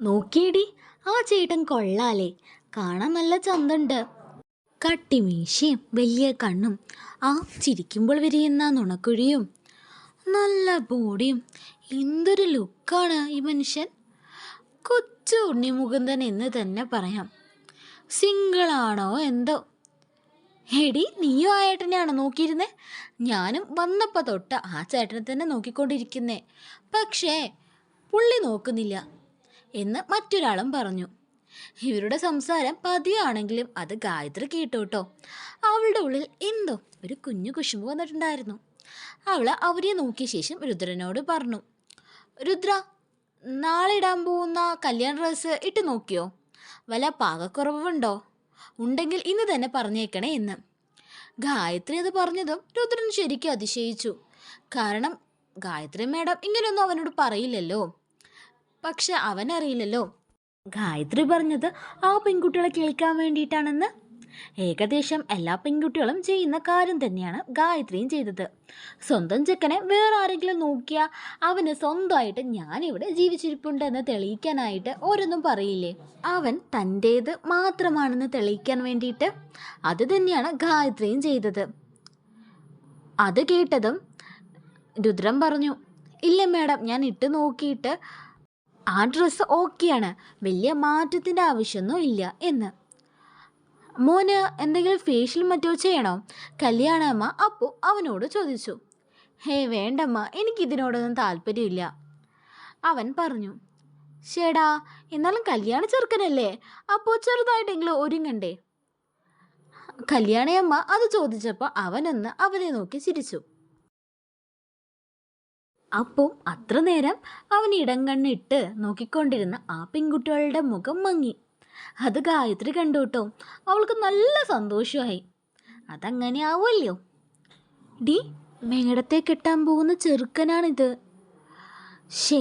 നോക്കിയടി, ആ ചേട്ടൻ കൊള്ളാലേ, കാണാൻ നല്ല ചന്തണ്ട്. കട്ടിമീശയും വലിയ കണ്ണും ആ ചിരിക്കുമ്പോൾ വിരിയുന്ന നുണക്കുഴിയും നല്ല ബോഡിയും. എന്തൊരു ലുക്കാണ് ഈ മനുഷ്യൻ. കൊച്ചു ഉണ്ണിമുകുന്ദൻ എന്ന് തന്നെ പറയാം. സിംഗിളാണോ എന്തോ. എടി, നീയും ആ ചേട്ടനെയാണോ നോക്കിയിരുന്നേ? ഞാനും വന്നപ്പോൾ തൊട്ട് ആ ചേട്ടനെ തന്നെ നോക്കിക്കൊണ്ടിരിക്കുന്നേ, പക്ഷേ പുള്ളി നോക്കുന്നില്ല എന്ന് മറ്റൊരാളും പറഞ്ഞു. ഇവരുടെ സംസാരം പതിയാണെങ്കിലും അത് ഗായത്രി കേട്ടു കേട്ടോ. അവളുടെ ഉള്ളിൽ എന്തോ ഒരു കുഞ്ഞു കുശുമ്പ് വന്നിട്ടുണ്ടായിരുന്നു. അവൾ അവരെ നോക്കിയ ശേഷം രുദ്രനോട് പറഞ്ഞു, രുദ്ര, നാളെ ഇടാൻ പോകുന്ന കല്യാണ ഡ്രസ്സ് ഇട്ട് നോക്കിയോ? വല്ല പാകക്കുറവുണ്ടോ? ഉണ്ടെങ്കിൽ ഇന്ന് തന്നെ പറഞ്ഞേക്കണേ എന്ന്. ഗായത്രി അത് പറഞ്ഞതും രുദ്രൻ ശരിക്കും അതിശയിച്ചു. കാരണം ഗായത്രി മേഡം ഇങ്ങനെയൊന്നും അവനോട് പറയില്ലല്ലോ. പക്ഷെ അവനറിയില്ലല്ലോ ഗായത്രി പറഞ്ഞത് ആ പെൺകുട്ടികളെ കേൾക്കാൻ വേണ്ടിയിട്ടാണെന്ന്. ഏകദേശം എല്ലാ പെൺകുട്ടികളും ചെയ്യുന്ന കാര്യം തന്നെയാണ് ഗായത്രിയും ചെയ്തത്. സ്വന്തം ചെക്കനെ വേറെ ആരെങ്കിലും നോക്കിയാൽ അവന് സ്വന്തമായിട്ട് ഞാനിവിടെ ജീവിച്ചിരിപ്പുണ്ടെന്ന് തെളിയിക്കാനായിട്ട് ഓരോന്നും പറയില്ലേ, അവൻ തൻ്റേത് മാത്രമാണെന്ന് തെളിയിക്കാൻ വേണ്ടിയിട്ട്. അത് തന്നെയാണ് ഗായത്രിയും ചെയ്തത്. അത് കേട്ടതും രുദ്രൻ പറഞ്ഞു, ഇല്ല മേഡം, ഞാൻ ഇട്ട് നോക്കിയിട്ട് ആ ഡ്രസ്സ് ഓക്കെയാണ്, വലിയ മാറ്റത്തിൻ്റെ ആവശ്യമൊന്നും ഇല്ല എന്ന്. മോന് എന്തെങ്കിലും ഫേഷ്യൽ മറ്റോ ചെയ്യണോ? കല്യാണമ്മ അപ്പോൾ അവനോട് ചോദിച്ചു. ഹേ വേണ്ടമ്മ, എനിക്കിതിനോടൊന്നും താല്പര്യമില്ല, അവൻ പറഞ്ഞു. ചേടാ, എന്നാലും കല്യാണ ചെറുക്കനല്ലേ, അപ്പോൾ ചെറുതായിട്ടെങ്കിലും ഒരുങ്ങണ്ടേ? കല്യാണയമ്മ അത് ചോദിച്ചപ്പോൾ അവനൊന്ന് അവനെ നോക്കി ചിരിച്ചു. അപ്പോൾ അത്ര നേരം അവൻ ഇടം കണ്ണിട്ട് നോക്കിക്കൊണ്ടിരുന്ന ആ പെൺകുട്ടികളുടെ മുഖം മങ്ങി. അത് ഗായത്രി കണ്ടു കേട്ടോ. അവൾക്ക് നല്ല സന്തോഷമായി. അതങ്ങനെ ആവുമല്ലോ. ഡി, മേടത്തെ കെട്ടാൻ പോകുന്ന ചെറുക്കനാണിത്. ഷേ,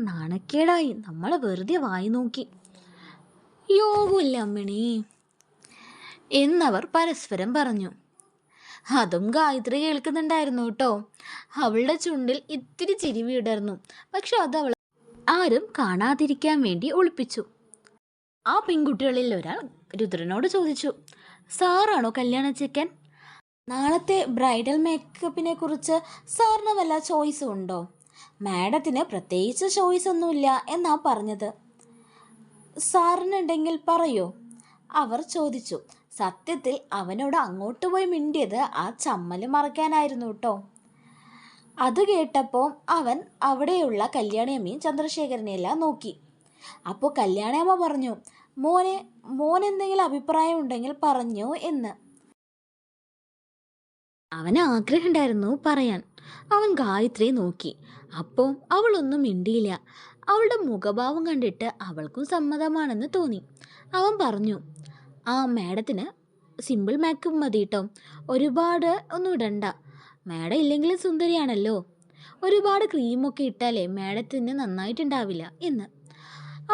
നാണക്കേടായി. നമ്മൾ വെറുതെ വായി നോക്കി. യോഗമില്ല അമ്മിണി എന്നവർ പരസ്പരം പറഞ്ഞു. അതും ഗായത്രി കേൾക്കുന്നുണ്ടായിരുന്നു കേട്ടോ. അവളുടെ ചുണ്ടിൽ ഇത്തിരി ചിരി വിടർന്നു. പക്ഷെ അത് അവൾ ആരും കാണാതിരിക്കാൻ വേണ്ടി ഒളിപ്പിച്ചു. ആ പെൺകുട്ടികളിൽ ഒരാൾ രുദ്രനോട് ചോദിച്ചു, സാറാണോ കല്യാണ ചെക്കൻ? നാളത്തെ ബ്രൈഡൽ മേക്കപ്പിനെ കുറിച്ച് സാറിന് വല്ല ചോയ്സും ഉണ്ടോ? മാഡത്തിന് പ്രത്യേകിച്ച് ചോയ്സ് ഒന്നുമില്ല എന്നാ പറഞ്ഞത്. സാറിനുണ്ടെങ്കിൽ പറയോ? അവർ ചോദിച്ചു. സത്യത്തിൽ അവനോട് അങ്ങോട്ട് പോയി മിണ്ടിയത് ആ ചമ്മല് മറയ്ക്കാനായിരുന്നു കേട്ടോ. അത് കേട്ടപ്പോൾ അവൻ അവിടെയുള്ള കല്യാണിയമ്മയും ചന്ദ്രശേഖരനെയെല്ലാം നോക്കി. അപ്പോൾ കല്യാണിയമ്മ പറഞ്ഞു, മോനെന്തെങ്കിലും അഭിപ്രായം ഉണ്ടെങ്കിൽ പറഞ്ഞോ എന്ന്. അവന് ആഗ്രഹമുണ്ടായിരുന്നു പറയാൻ. അവൻ ഗായത്രിയെ നോക്കി. അപ്പോൾ അവളൊന്നും മിണ്ടിയില്ല. അവളുടെ മുഖഭാവം കണ്ടിട്ട് അവൾക്കും സമ്മതമാണെന്ന് തോന്നി. അവൻ പറഞ്ഞു, ആ മാഡത്തിന് സിമ്പിൾ മേക്കപ്പ് മതി കേട്ടോ, ഒരുപാട് ഒന്നും ഇടണ്ട. മാഡം ഇല്ലെങ്കിലും സുന്ദരിയാണല്ലോ, ഒരുപാട് ക്രീമൊക്കെ ഇട്ടാലേ മാഡത്തിന് നന്നായിട്ടുണ്ടാവില്ല എന്ന്.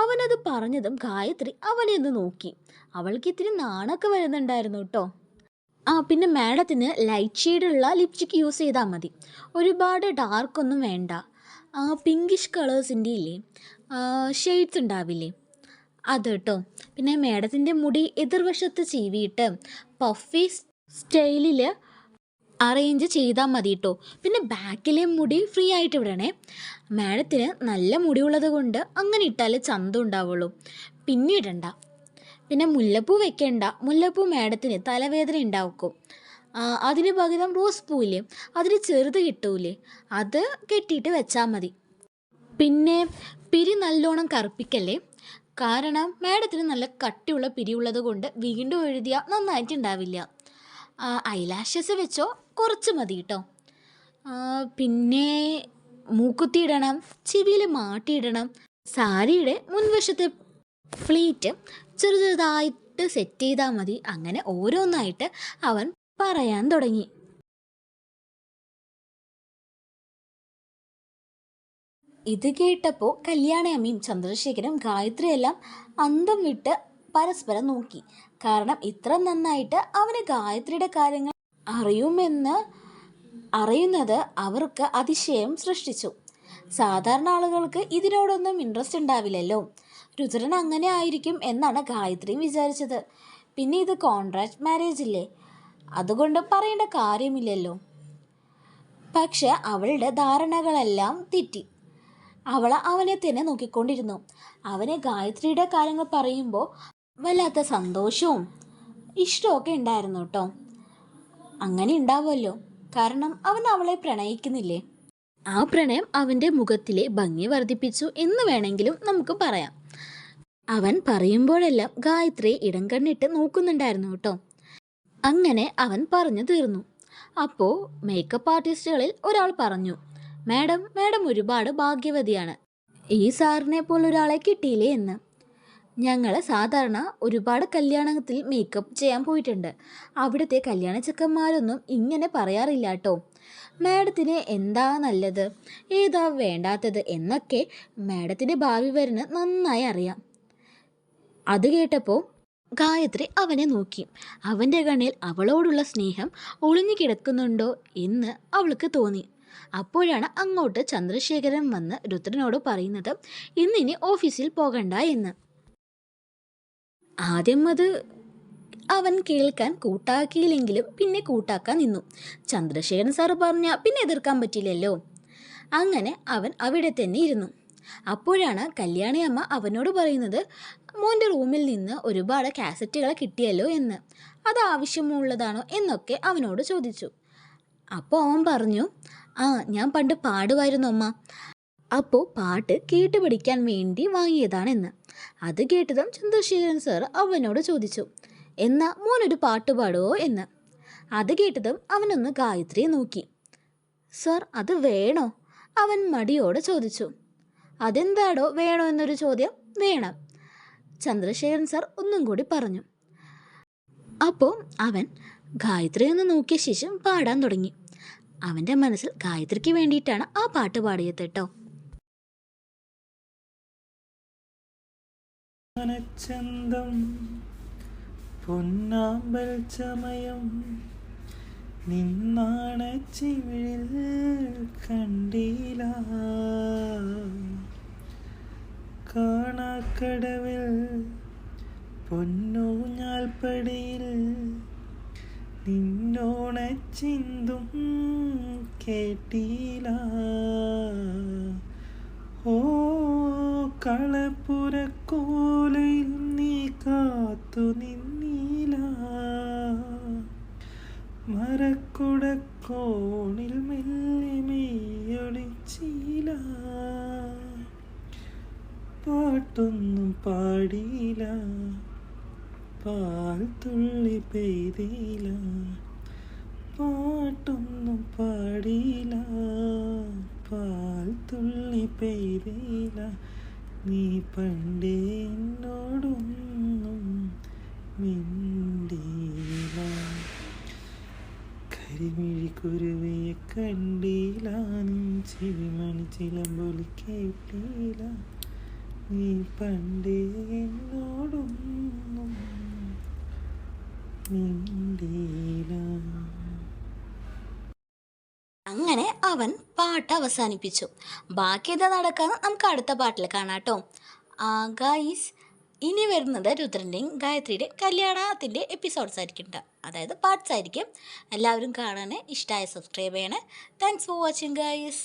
അവനത് പറഞ്ഞതും ഗായത്രി അവനെ ഒന്ന് നോക്കി. അവൾക്ക് ഇത്തിരി നാണൊക്കെ വരുന്നുണ്ടായിരുന്നു കേട്ടോ. പിന്നെ മാഡത്തിന് ലൈറ്റ് ഷെയ്ഡുള്ള ലിപ്സ്റ്റിക്ക് യൂസ് ചെയ്താൽ മതി, ഒരുപാട് ഡാർക്കൊന്നും വേണ്ട. പിങ്കിഷ് കളേഴ്സിൻ്റെ ഇല്ലേ ഷെയ്ഡ്സ് ഉണ്ടാവില്ലേ, അത് കേട്ടോ. പിന്നെ മാഡത്തിൻ്റെ മുടി എതിർവശത്ത് ചീവിയിട്ട് പഫി സ്റ്റൈലിൽ അറേഞ്ച് ചെയ്താൽ മതി കേട്ടോ. പിന്നെ ബാക്കിലെ മുടി ഫ്രീ ആയിട്ട് വിടണേ. മാഡത്തിന് നല്ല മുടിയുള്ളത് കൊണ്ട് അങ്ങനെ ഇട്ടാലേ ചന്തം ഉണ്ടാവുള്ളൂ, പിന്നെ ഇടണ്ട. പിന്നെ മുല്ലപ്പൂ വെക്കണ്ട, മുല്ലപ്പൂ മാഡത്തിന് തലവേദന ഉണ്ടാക്കും. അതിന് പകരം റോസ് പൂവില്ലേ, അതിന് ചെറുത് കിട്ടൂലേ, അത് കെട്ടിയിട്ട് വെച്ചാൽ മതി. പിന്നെ പിരി നല്ലോണം കറുപ്പിക്കല്ലേ, കാരണം മാഡത്തിന് നല്ല കട്ടിയുള്ള പിരിയുള്ളത് കൊണ്ട് വീണ്ടും എഴുതിയാൽ നന്നായിട്ടുണ്ടാവില്ല. ഐലാഷസ് വെച്ചോ, കുറച്ച് മതി കേട്ടോ. പിന്നെ മൂക്കുത്തി ഇടണം, ചെവിയിൽ മാട്ടിയിടണം. സാരിയുടെ മുൻവശത്തെ ഫ്ലീറ്റ് ചെറുതായിട്ട് സെറ്റ് ചെയ്താൽ മതി. അങ്ങനെ ഓരോന്നായിട്ട് അവൻ പറയാൻ തുടങ്ങി. ഇത് കേട്ടപ്പോൾ കല്യാണയമ്മയും ചന്ദ്രശേഖരും ഗായത്രിയെല്ലാം അന്തം വിട്ട് പരസ്പരം നോക്കി. കാരണം ഇത്ര നന്നായിട്ട് അവന് ഗായത്രിയുടെ കാര്യങ്ങൾ അറിയുന്നത് അവർക്ക് അതിശയം സൃഷ്ടിച്ചു. സാധാരണ ആളുകൾക്ക് ഇതിനോടൊന്നും ഇൻട്രസ്റ്റ് ഉണ്ടാവില്ലല്ലോ. രുദ്രൻ അങ്ങനെ ആയിരിക്കും എന്നാണ് ഗായത്രി വിചാരിച്ചത്. പിന്നെ ഇത് കോൺട്രാക്ട് മാരേജ് ഇല്ലേ, അതുകൊണ്ട് പറയേണ്ട കാര്യമില്ലല്ലോ. പക്ഷെ അവളുടെ ധാരണകളെല്ലാം തെറ്റി. അവൾ അവനെ തന്നെ നോക്കിക്കൊണ്ടിരുന്നു. അവനെ ഗായത്രിയുടെ കാര്യങ്ങൾ പറയുമ്പോൾ വല്ലാത്ത സന്തോഷവും ഇഷ്ടമൊക്കെ ഉണ്ടായിരുന്നു കേട്ടോ. അങ്ങനെ ഉണ്ടാവുമല്ലോ, കാരണം അവൻ അവളെ പ്രണയിക്കുന്നില്ലേ. ആ പ്രണയം അവൻ്റെ മുഖത്തിലെ ഭംഗി വർദ്ധിപ്പിച്ചു എന്ന് വേണമെങ്കിലും നമുക്ക് പറയാം. അവൻ പറയുമ്പോഴെല്ലാം ഗായത്രിയെ ഇടം കണ്ണിട്ട് നോക്കുന്നുണ്ടായിരുന്നു കേട്ടോ. അങ്ങനെ അവൻ പറഞ്ഞു തീർന്നു. അപ്പോൾ മേക്കപ്പ് ആർട്ടിസ്റ്റുകളിൽ ഒരാൾ പറഞ്ഞു, മാഡം മാഡം ഒരുപാട് ഭാഗ്യവതിയാണ്, ഈ സാറിനെ പോലൊരാളെ കിട്ടിയില്ലേ എന്ന്. ഞങ്ങൾ സാധാരണ ഒരുപാട് കല്യാണത്തിൽ മേക്കപ്പ് ചെയ്യാൻ പോയിട്ടുണ്ട്. അവിടുത്തെ കല്യാണ ചെക്കന്മാരൊന്നും ഇങ്ങനെ പറയാറില്ല കേട്ടോ. മാഡത്തിന് എന്താ നല്ലത്, ഏതാ വേണ്ടാത്തത് എന്നൊക്കെ മാഡത്തിൻ്റെ ഭാവി വരന് നന്നായി അറിയാം. അത് കേട്ടപ്പോൾ ഗായത്രി അവനെ നോക്കി. അവൻ്റെ കണ്ണിൽ അവളോടുള്ള സ്നേഹം ഒളിഞ്ഞു കിടക്കുന്നുണ്ടോ എന്ന് അവൾക്ക് തോന്നി. അപ്പോഴാണ് അങ്ങോട്ട് ചന്ദ്രശേഖരൻ വന്ന് രുദ്രനോട് പറയുന്നത് ഇന്നിനി ഓഫീസിൽ പോകണ്ട എന്ന്. ആദ്യം അത് അവൻ കേൾക്കാൻ കൂട്ടാക്കിയില്ലെങ്കിലും പിന്നെ കൂട്ടാക്കാൻ നിന്നു. ചന്ദ്രശേഖരൻ സാറ് പറഞ്ഞാൽ പിന്നെ എതിർക്കാൻ പറ്റില്ലല്ലോ. അങ്ങനെ അവൻ അവിടെ തന്നെ ഇരുന്നു. അപ്പോഴാണ് കല്യാണി അമ്മ അവനോട് പറയുന്നത് മോൻ്റെ റൂമിൽ നിന്ന് ഒരുപാട് കാസറ്റുകൾ കിട്ടിയല്ലോ എന്ന്. അത് ആവശ്യമുള്ളതാണോ എന്നൊക്കെ അവനോട് ചോദിച്ചു. അപ്പോൾ അവൻ പറഞ്ഞു, ആ ഞാൻ പണ്ട് പാടുമായിരുന്നു അമ്മ, അപ്പോൾ പാട്ട് കേട്ട് പഠിക്കാൻ വേണ്ടി വാങ്ങിയതാണെന്ന്. അത് കേട്ടതും ചന്ദ്രശേഖരൻ സാർ അവനോട് ചോദിച്ചു, എന്നാ മോനൊരു പാട്ട് പാടുമോ എന്ന്. അത് കേട്ടതും അവനൊന്ന് ഗായത്രിയെ നോക്കി. സാർ അത് വേണോ, അവൻ മടിയോടെ ചോദിച്ചു. അതെന്താടോ വേണോ എന്നൊരു ചോദ്യം? വേണം, ചന്ദ്രശേഖരൻ സാർ ഒന്നും കൂടി പറഞ്ഞു. അപ്പോൾ അവൻ ഗായത്രി ഒന്ന് നോക്കിയ ശേഷം പാടാൻ തുടങ്ങി. അവൻ്റെ മനസ്സിൽ ഗായത്രിക്ക് വേണ്ടിയിട്ടാണ് ആ പാട്ട് പാടിയത് കേട്ടോ. ചന്തം പൊന്നാമ്പൽ ചമയം നിന്നാണച്ചിവിഴിൽ കണ്ടീല കാണാക്കടവിൽ പൊന്നൂഞ്ഞാൽപ്പടിയിൽ നിന്നോണച്ചിന്തും കേട്ടീല ഓ കളപ്പുരക്കോലയിൽ നീ കാത്തു നിന്നീല മരക്കുടക്കോണിൽ മെല്ലെ മെയ്യൊളിച്ചീല പാട്ടൊന്നും പാടിയില്ല പാൽ തുള്ളി പെയ്തില്ല പാട്ടൊന്നും പാടിയില്ല പാൽ തുള്ളി പെയ്തില്ല നീ പണ്ടേ എന്നോടൊന്നും മിണ്ടിയില്ല കരിമിഴിക്കുരുവിയെ കണ്ടില്ല നീ ചെവിമണി ചിലമ്പൊലി കേട്ടില്ല നീ പണ്ടേ എന്നോടൊന്നും മിണ്ടിയില്ല. അങ്ങനെ അവൻ പാട്ട് അവസാനിപ്പിച്ചു. ബാക്കി എന്താ നടക്കാന്ന് നമുക്ക് അടുത്ത പാട്ടിൽ കാണാം കേട്ടോ. ഗായ്സ്, ഇനി വരുന്നത് രുദ്രൻ്റെയും ഗായത്രിയുടെയും കല്യാണത്തിൻ്റെ എപ്പിസോഡ്സ് ആയിരിക്കും കേട്ടോ, അതായത് പാർട്സ് ആയിരിക്കും. എല്ലാവരും കാണാൻ ഇഷ്ടമായ സബ്സ്ക്രൈബ് ചെയ്യണേ. Thanks for watching guys.